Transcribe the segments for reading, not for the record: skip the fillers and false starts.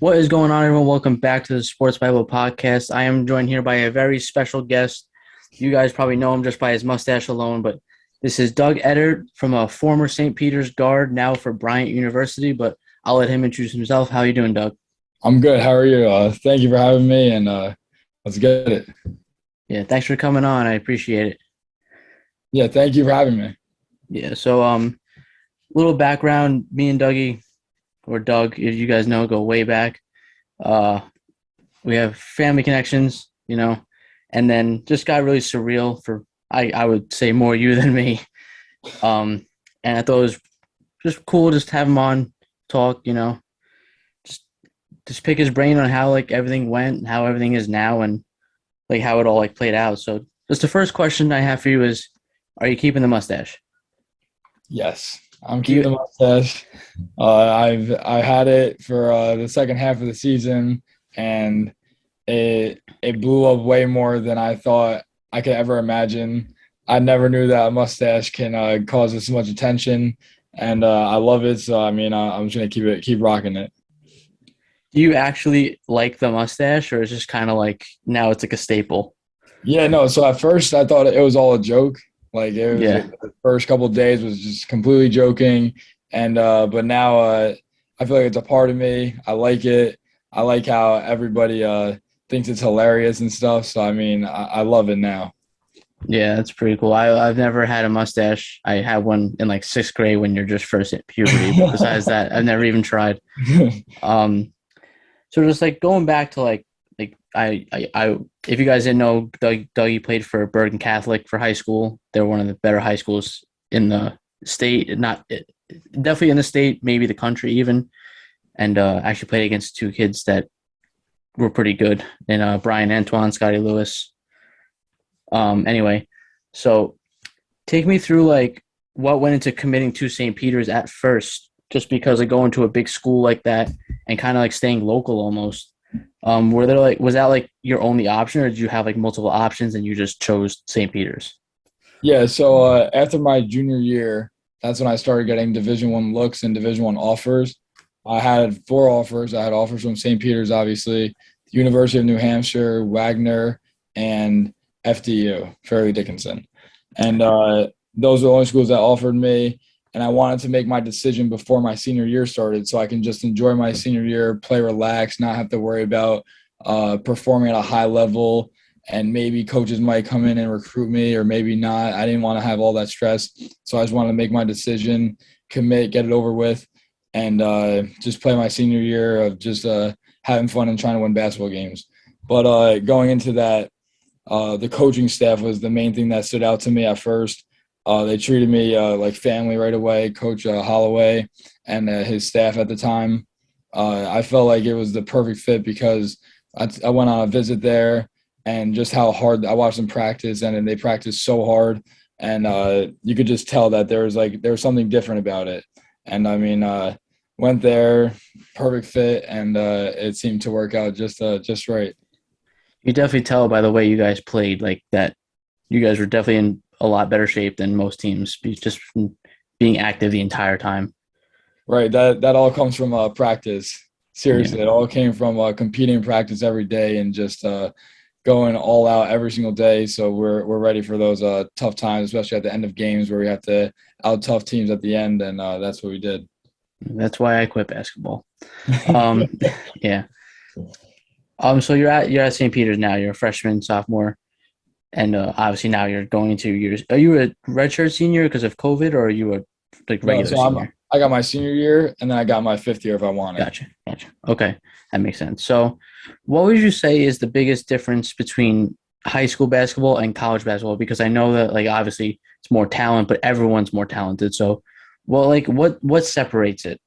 What is going on, everyone? Welcome back to the Sports Bible Podcast. I am joined here by a very special guest. You guys probably know him just by his mustache alone, but this is Doug Edert from a former St. Peter's guard, now for Bryant University. But I'll let him introduce himself. How are you doing, Doug? I'm good. How are you? Thank you for having me, and let's get it. Yeah, thanks for coming on. I appreciate it. Yeah, thank you for having me. Yeah, so little background. Me and Dougie, or Doug, if you guys know, go way back. Uh, we have family connections, and then just got really surreal for I would say more you than me. And I thought it was just cool just to have him on, talk, just just pick his brain on how like everything went and how everything is now and like how it all like played out. So just the first question I have for you is, are you keeping the mustache? Yes, I'm Do keeping the you mustache. I had it for the second half of the season, and it blew up way more than I thought I could ever imagine. I never knew that a mustache can cause this much attention, and I love it. So I mean, I'm just gonna keep rocking it. do you actually like the mustache, or is it just kind of like now it's like a staple? Yeah, no. So at first I thought it was all a joke. Like it was Yeah. the first couple of days was just completely joking, and but now I feel like it's a part of me. I like it. I like how everybody thinks it's hilarious and stuff. So I mean, I love it now. Yeah, that's pretty cool. I've never had a mustache. I had one in like sixth grade when you're just first at puberty, but besides that, I've never even tried. Um, so just like going back to like I if you guys didn't know, Dougie played for Bergen Catholic for high school. They're one of the better high schools in the state, not definitely in the state, maybe the country even. And actually played against two kids that were pretty good, and Brian Antoine, Scotty Lewis. Anyway, so take me through like what went into committing to St. Peter's at first, just because of going to a big school like that and kind of like staying local almost. Were there like was that like your only option, or did you have like multiple options and you just chose St. Peter's? Yeah. So after my junior year, that's when I started getting Division I looks and Division I offers. I had four offers. I had offers from St. Peter's, obviously, University of New Hampshire, Wagner, and FDU, Fairleigh Dickinson. And those are the only schools that offered me. And I wanted to make my decision before my senior year started so I can just enjoy my senior year, play relaxed, not have to worry about performing at a high level. And maybe coaches might come in and recruit me or maybe not. I didn't want to have all that stress. So I just wanted to make my decision, commit, get it over with, and just play my senior year of just having fun and trying to win basketball games. But going into that, the coaching staff was the main thing that stood out to me at first. They treated me like family right away. Coach Holloway and his staff at the time. I felt like it was the perfect fit because I went on a visit there and just how hard I watched them practice, and they practiced so hard, and you could just tell that there was something different about it. And I mean, went there, perfect fit, and it seemed to work out just right. You definitely tell by the way you guys played like that. You guys were definitely in a lot better shape than most teams, just from being active the entire time. Right. That all comes from practice. Yeah, Seriously, it all came from competing in practice every day and just going all out every single day. So we're ready for those tough times, especially at the end of games where we have to out tough teams at the end, and that's what we did. that's why I quit basketball. Um, yeah. So you're at St. Peter's now. You're a freshman, sophomore, and obviously now you're going into years. Are you a redshirt senior because of COVID, or are you a like No, regular so senior? I got my senior year, and then I got my fifth year if I want it. Gotcha. Okay, that makes sense. So, what would you say is the biggest difference between high school basketball and college basketball? Because I know that like obviously it's more talent, but everyone's more talented. So, well, like what separates it?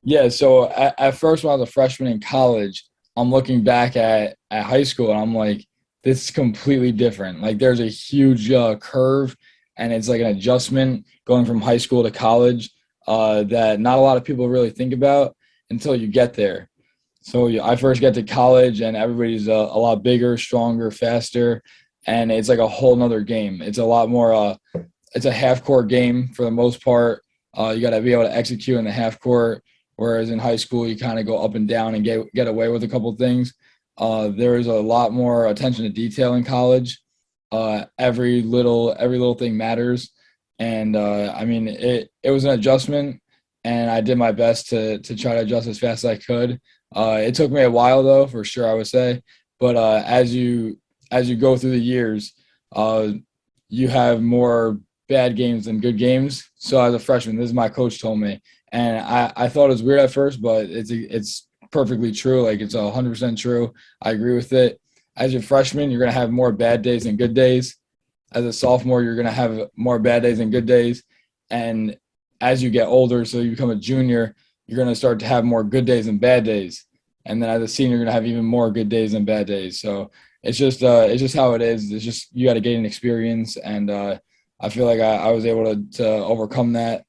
Yeah, so at first when I was a freshman in college, I'm looking back at high school and I'm like, this is completely different. Like there's a huge curve and it's like an adjustment going from high school to college that not a lot of people really think about until you get there. So I first get to college and everybody's a lot bigger, stronger, faster, and it's like a whole nother game. It's a lot more it's a half court game for the most part. You got to be able to execute in the half court. whereas in high school you kind of go up and down and get away with a couple of things. There is a lot more attention to detail in college. Every little thing matters, and I mean it was an adjustment, and I did my best to try to adjust as fast as I could. It took me a while though, for sure, I would say. But as you go through the years, uh, you have more bad games than good games. So as a freshman, this is my coach told me, and I thought it was weird at first, but it's perfectly true. Like it's 100% true. I agree with it. As a freshman, you're gonna have more bad days than good days. As a sophomore, you're gonna have more bad days than good days, and as you get older, so you become a junior, you're gonna start to have more good days than bad days, and then as a senior, you're gonna have even more good days than bad days. So it's just how it is. It's just you got to gain experience, and I feel like I was able to overcome that.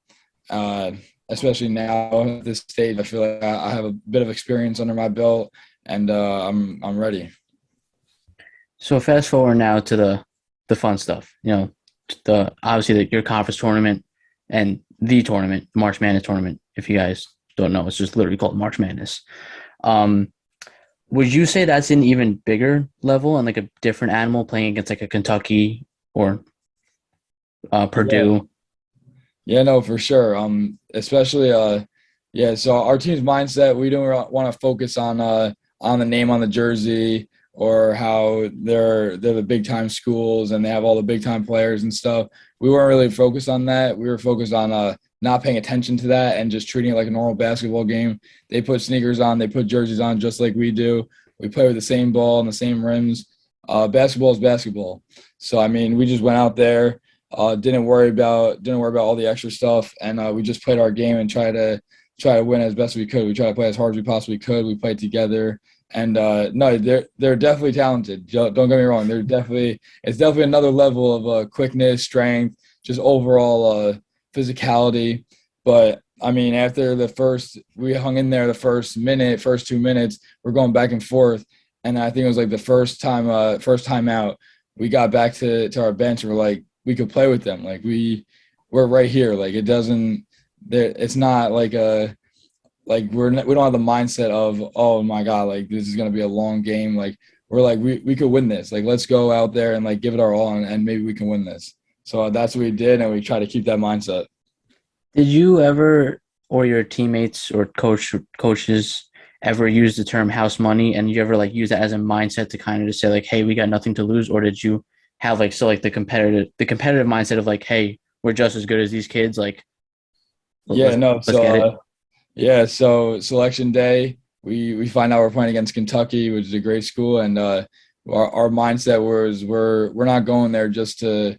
Uh, Especially now at this stage, I feel like I have a bit of experience under my belt, and I'm ready. So fast forward now to the fun stuff. The obviously your conference tournament and the tournament, March Madness tournament. If you guys don't know, it's just literally called March Madness. Um, would you say that's an even bigger level and like a different animal playing against like a Kentucky or Yeah, Purdue? yeah, no, for sure. Especially yeah. So our team's mindset, we don't want to focus on the name on the jersey or how they're the big time schools and they have all the big time players and stuff. We weren't really focused on that. We were focused on not paying attention to that and just treating it like a normal basketball game. They put sneakers on, they put jerseys on just like we do. We play with the same ball and the same rims. Basketball is basketball. So I mean, we just went out there, didn't worry about all the extra stuff, and we just played our game and try to win as best we could. We tried to play as hard as we possibly could. We played together, and no, they're definitely talented. Don't get me wrong. It's definitely another level of quickness, strength, just overall physicality. But I mean, after we hung in there the first 2 minutes, we're going back and forth, and I think it was like the first time out, we got back to our bench and we're like, we could play with them. Like we're right here. Like it doesn't. It's not like a like we don't have the mindset of, oh my god, like this is gonna be a long game. Like we're like we could win this. Like let's go out there and like give it our all, and maybe we can win this. So that's what we did, and we try to keep that mindset. Did you ever, or your teammates or coaches ever use the term house money, and you ever like use that as a mindset to kind of just say like, hey, we got nothing to lose, or did you have like still like the competitive mindset of like, hey, we're just as good as these kids, like Yeah, let's no. let's get it. Yeah, so selection day, we find out we're playing against Kentucky, which is a great school, and our mindset was we're not going there just to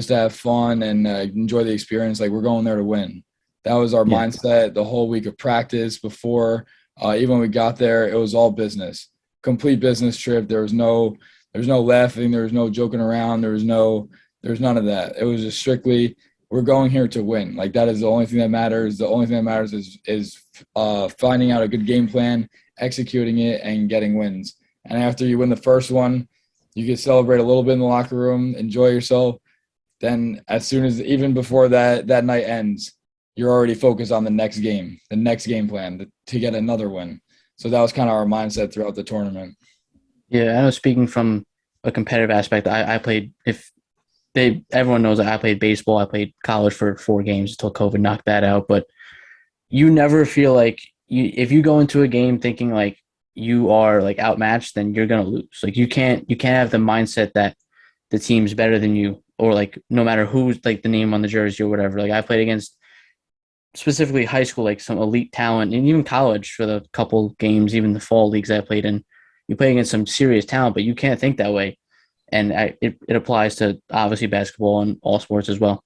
have fun and enjoy the experience. Like we're going there to win. That was our Yeah, mindset the whole week of practice before. Even when we got there, it was all business, complete business trip. There was no laughing, there was no joking around, there was none of that. It was just strictly we're going here to win. Like that is the only thing that matters. The only thing that matters is finding out a good game plan, executing it, and getting wins. And after you win the first one, you can celebrate a little bit in the locker room, enjoy yourself. Then as soon as even before that night ends, you're already focused on the next game plan to get another win. So that was kind of our mindset throughout the tournament. yeah. I know. Speaking from a competitive aspect, I played. If they everyone knows that I played baseball. I played college for 4 games until COVID knocked that out. But you never feel like if you go into a game thinking like you are like outmatched, then you're gonna lose. Like you can't have the mindset that the team's better than you, or like no matter who's like the name on the jersey or whatever. Like I played against specifically high school, like some elite talent, and even college for the couple games, even the fall leagues I played in. You play against some serious talent, but you can't think that way, and it applies to obviously basketball and all sports as well.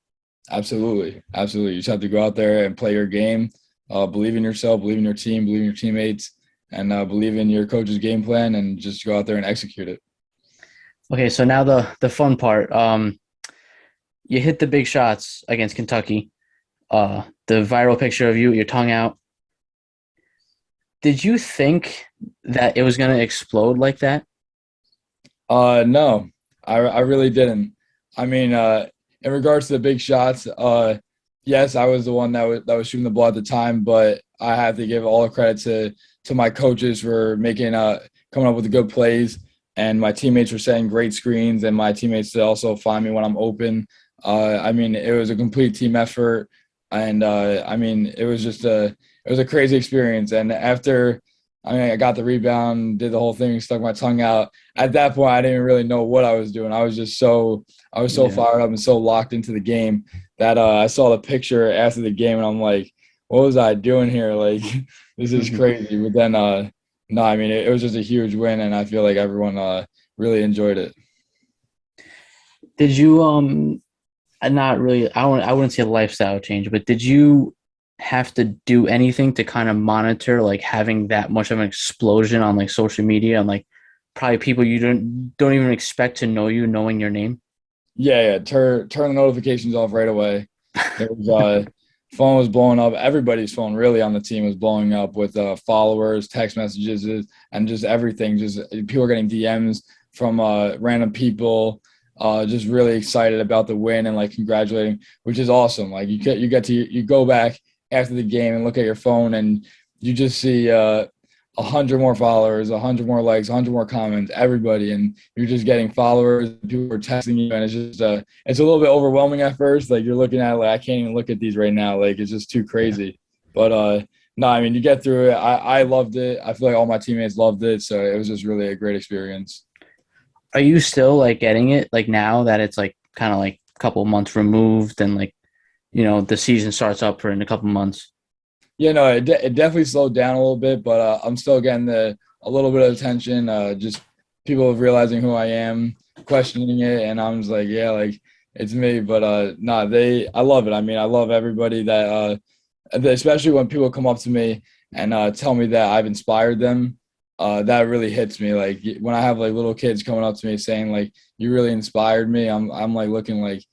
Absolutely, absolutely. You just have to go out there and play your game. Believe in yourself, believe in your team, believe in your teammates, and believe in your coach's game plan, and just go out there and execute it. Okay, so now the fun part. You hit the big shots against Kentucky. The viral picture of you, your tongue out. Did you think that it was going to explode like that? No, I really didn't. I mean, in regards to the big shots, Yes, I was the one that was shooting the ball at the time, but I have to give all the credit to my coaches for making coming up with the good plays, and my teammates were setting great screens, and my teammates to also find me when I'm open. I mean, it was a complete team effort, and I mean, it was a crazy experience. And after, I mean, I got the rebound, did the whole thing, stuck my tongue out. At that point, I didn't really know what I was doing. I was so Yeah. fired up and so locked into the game that I saw the picture after the game and I'm like, what was I doing here? Like, this is Mhm. crazy. But then, no, I mean, it was just a huge win, and I feel like everyone really enjoyed it. Did you not really I wouldn't say a lifestyle change, but did you have to do anything to kind of monitor like having that much of an explosion on like social media and like probably people you don't even expect to know you knowing your name? Yeah, yeah. Turn the notifications off right away. There was phone was blowing up. Everybody's phone really on the team was blowing up with followers, text messages, and just everything. Just people are getting DMs from random people, just really excited about the win and like congratulating, which is awesome. Like you go back after the game and look at your phone and you just see 100 more followers, 100 more likes, 100 more comments, everybody, and you're just getting followers. People are texting you, and it's just it's a little bit overwhelming at first. Like you're looking at it, like I can't even look at these right now. Like it's just too Yeah. crazy. But no, I mean you get through it. I loved it. I feel like all my teammates loved it, so it was just really a great experience. Are you still like getting it like now that it's like kind of like a couple months removed and like the season starts up for in a couple months? Yeah, no, it definitely slowed down a little bit, but I'm still getting a little bit of attention. Just people realizing who I am, questioning it, and I'm just like, yeah, like it's me. But nah, I love it. I mean, I love everybody especially when people come up to me and tell me that I've inspired them. That really hits me. Like when I have like little kids coming up to me saying like, you really inspired me. I'm like looking like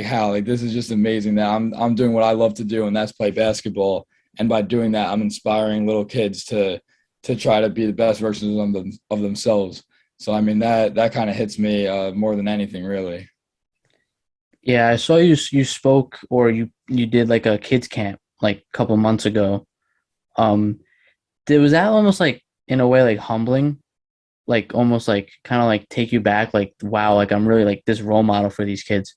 how like this is just amazing that I'm doing what I love to do, and that's play basketball, and by doing that I'm inspiring little kids to try to be the best versions of themselves. So I mean that kind of hits me more than anything really. Yeah, I saw you spoke or you did like a kids camp like a couple months ago. Um, was that almost like in a way like humbling, like almost like kind of like take you back, like wow, like I'm really like this role model for these kids.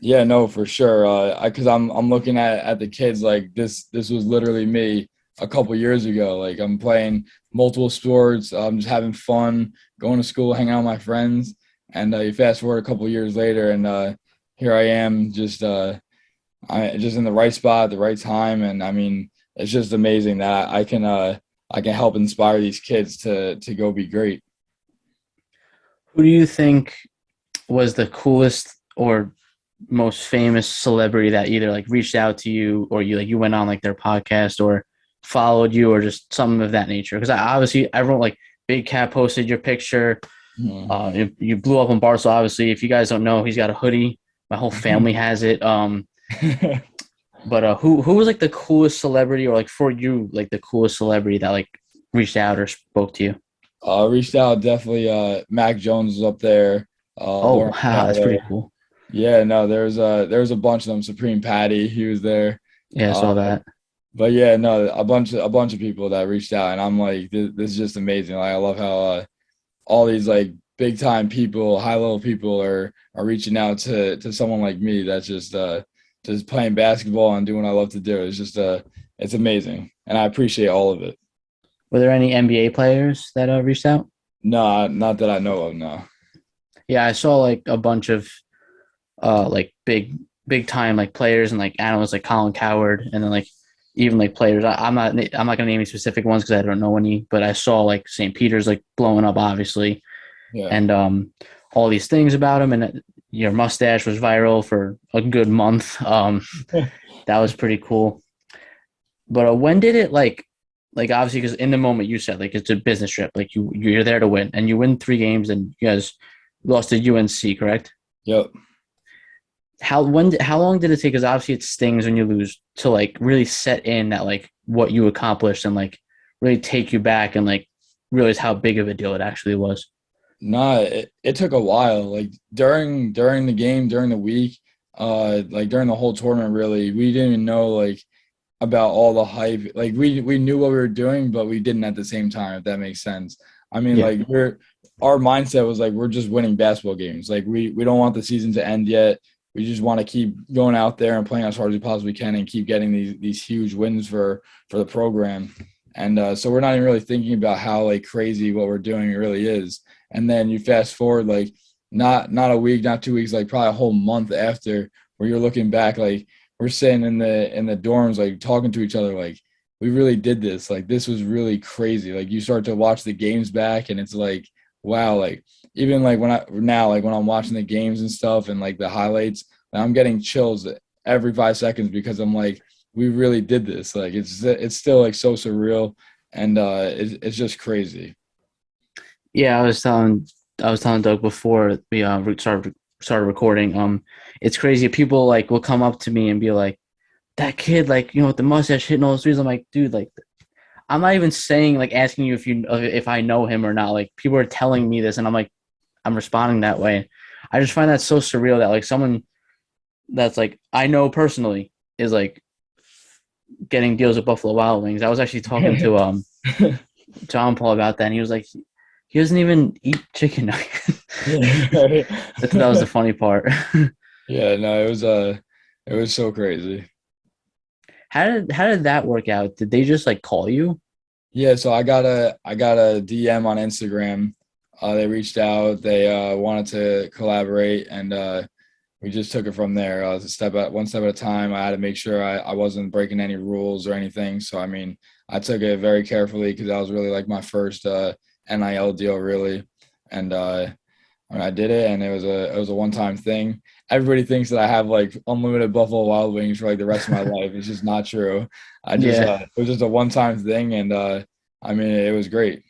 Yeah, no, for sure. Because I'm looking at the kids like this was literally me a couple years ago. Like I'm playing multiple sports, I'm just having fun, going to school, hanging out with my friends, and you fast forward a couple years later, and here I am, I just in the right spot, at the right time, and I mean it's just amazing that I can help inspire these kids to go be great. Who do you think was the coolest or most famous celebrity that either like reached out to you or you went on like their podcast or followed you or just something of that nature? Because I obviously everyone like Big Cat posted your picture. Mhm. You blew up on Barstool. Obviously, if you guys don't know, he's got a hoodie. My whole family has it. But who was like the coolest celebrity or like for you like the coolest celebrity that like reached out or spoke to you? Reached out definitely. Mac Jones was up there. Oh Lauren wow, that's pretty Taylor. cool. Yeah, no, there's a bunch of them. Supreme Patty, he was there. Yeah, I Uh, saw that. but yeah, no, a bunch of people that reached out, and I'm like, this is just amazing. Like, I love how all these like big time people, high level people are reaching out to someone like me that's just playing basketball and doing what I love to do. It's just it's amazing, and I appreciate all of it. Were there any NBA players that reached out? No, not that I know of. No. Yeah, I saw like a bunch of like big time like players and like analysts like Colin Coward and then like even like players. I'm not gonna name any specific ones because I don't know any, but I saw like St. Peter's like blowing up obviously, Yeah. and all these things about him and your mustache was viral for a good month. That was pretty cool. But when did it like obviously because in the moment you said like it's a business trip like you're there to win and you win 3 games and you guys lost to UNC, correct? Yep. How long did it take? Because obviously it stings when you lose to like really set in that like what you accomplished and like really take you back and like realize how big of a deal it actually was. Nah, it took a while. Like during the game, during the week, like during the whole tournament, really, we didn't even know like about all the hype. Like we knew what we were doing, but we didn't at the same time, if that makes sense. I mean, Yeah. like our mindset was like we're just winning basketball games. Like we don't want the season to end yet. We just want to keep going out there and playing as hard as we possibly can and keep getting these huge wins for the program. And so we're not even really thinking about how like crazy what we're doing really is. And then you fast forward like not a week, not 2 weeks, like probably a whole month after, where you're looking back, like we're sitting in the dorms, like talking to each other, like we really did this. Like this was really crazy. Like you start to watch the games back, and it's like, wow. Like even like when I'm watching the games and stuff, and like the highlights, I'm getting chills every 5 seconds because I'm like, we really did this. Like it's still like so surreal, and it's just crazy. Yeah, I was telling Doug before we started recording. It's crazy. People like will come up to me and be like, "That kid, like with the mustache hitting all those threes." I'm like, dude, like I'm not even saying like asking you if I know him or not. Like people are telling me this, and I'm like I'm responding that way. I just find that so surreal that like someone that's like I know personally is like getting deals with Buffalo Wild Wings. I was actually talking to John Paul about that, and he was like, he doesn't even eat chicken nuggets. Yeah. That was the funny part. Yeah, no, it was so crazy. How did that work out? Did they just like call you? Yeah, so I got a DM on Instagram. They reached out. They wanted to collaborate, and we just took it from there. One step at a time. I had to make sure I wasn't breaking any rules or anything. So I mean, I took it very carefully because that was really like my first NIL deal, really, and I mean, I did it, and it was a one time thing. Everybody thinks that I have like unlimited Buffalo Wild Wings for like the rest of my life. It's just not true. Yeah, It was just a one time thing, and I mean, it was great.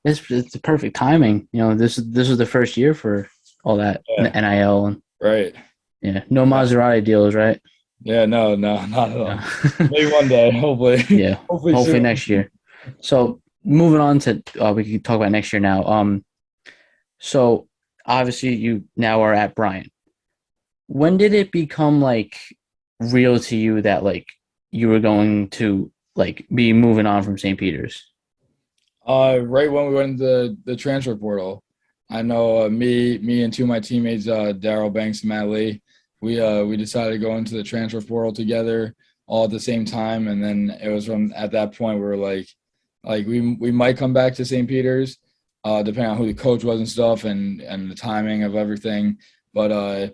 it's the perfect timing. This was the first year for all that Yeah, NIL and right. yeah, no Yeah, Maserati deals, right? yeah, no, no, not at Yeah, all. Maybe one day, hopefully, yeah. hopefully Hopefully soon. next year. So moving on to we can talk about next year now. So obviously you now are at Bryant. When did it become like real to you that like you were going to like be moving on from St. Peter's? Right when we went into the transfer portal, I know me and two of my teammates, Daryl Banks and Matt Lee, we decided to go into the transfer portal together all at the same time, and then it was from at that point we were like we might come back to St. Peter's, depending on who the coach was and stuff, and the timing of everything. But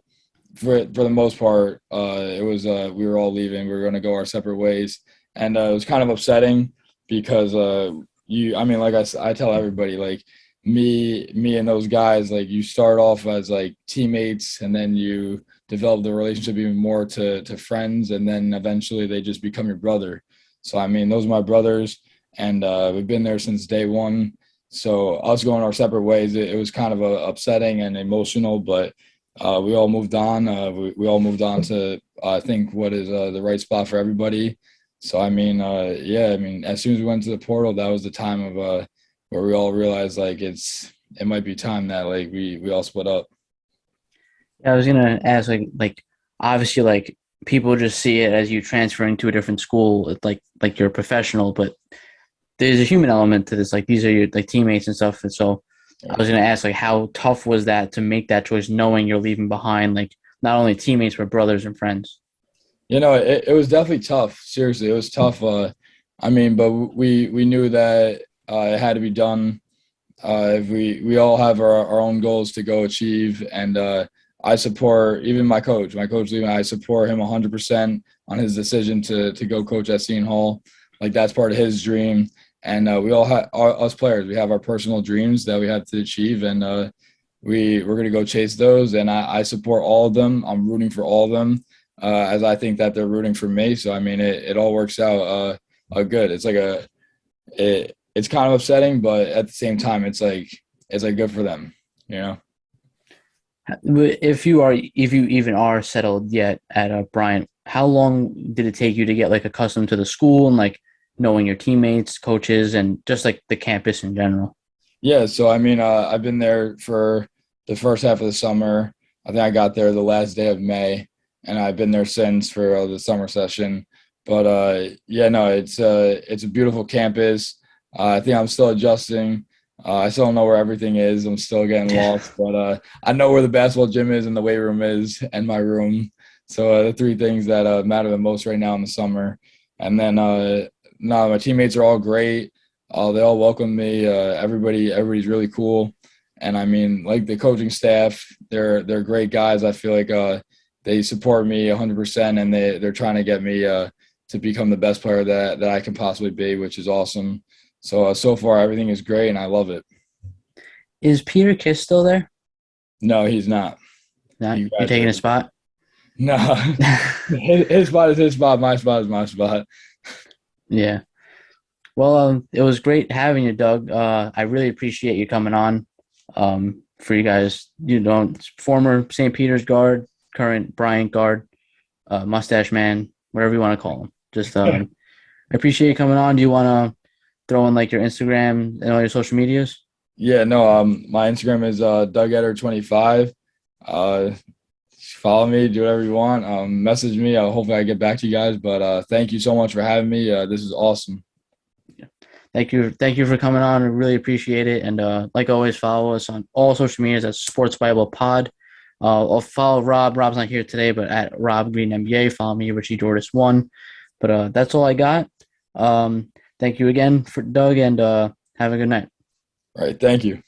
for the most part, it was we were all leaving. We were going to go our separate ways, and it was kind of upsetting because I mean, like I tell everybody, like me and those guys, like you start off as like teammates, and then you develop the relationship even more to friends, and then eventually they just become your brother. So I mean, those are my brothers, and we've been there since day one. So us going our separate ways, it was kind of upsetting and emotional, but we all moved on. We all moved on to I think what is the right spot for everybody. So I mean, yeah, I mean, as soon as we went to the portal, that was the time of where we all realized like it might be time that like we all split up. I was gonna ask like obviously like people just see it as you transferring to a different school, like you're a professional, but there's a human element to this. Like these are your like teammates and stuff. And so I was gonna ask like how tough was that to make that choice, knowing you're leaving behind like not only teammates but brothers and friends. You know, it was definitely tough. Seriously, it was tough. I mean, but we knew that it had to be done. If we all have our own goals to go achieve, and I support even my coach leaving. I support him 100% on his decision to go coach at Seton Hall. Like that's part of his dream, and we all have us players. We have our personal dreams that we have to achieve, and we're gonna go chase those. And I support all of them. I'm rooting for all of them, as I think that they're rooting for me. So I mean, it all works out good. It's like it's kind of upsetting, but at the same time, it's like good for them, you know. If you even are settled yet at Bryant, how long did it take you to get like accustomed to the school and like knowing your teammates, coaches, and just like the campus in general? Yeah, so I mean, I've been there for the first half of the summer. I think I got there the last day of May, and I've been there since for the summer session. But yeah, no, it's a beautiful campus. I think I'm still adjusting. I still don't know where everything is. I'm still getting lost, but I know where the basketball gym is and the weight room is and my room. So the three things that matter the most right now in the summer. And then no, my teammates are all great. They all welcome me. Everybody's really cool. And I mean, like the coaching staff, they're great guys. I feel like they support me 100%, and they're trying to get me to become the best player that I can possibly be, which is awesome. So so far everything is great, and I love it. Is Peter Kiss still there? No, he's not. Not He you taking a graduated. spot? No, his spot is his spot. My spot is my spot. Yeah. Well, it was great having you, Doug. I really appreciate you coming on. For you guys, former St. Peter's guard, current Bryant guard, mustache man, whatever you want to call him. Just I appreciate you coming on. Do you want to throw in like your Instagram and all your social medias? Yeah, no. My Instagram is Doug Edert 25. Uh, Follow me, do whatever you want. Message me. Hopefully I get back to you guys. But thank you so much for having me. This is awesome. Thank you for coming on. I really appreciate it. And like always, follow us on all social medias at Sports Bible Pod. I'll follow Rob. Rob's not here today, but at Rob Green NBA. Follow me, Richie Jordis one. But that's all I got. Thank you again for Doug, and have a good night. All right, thank you.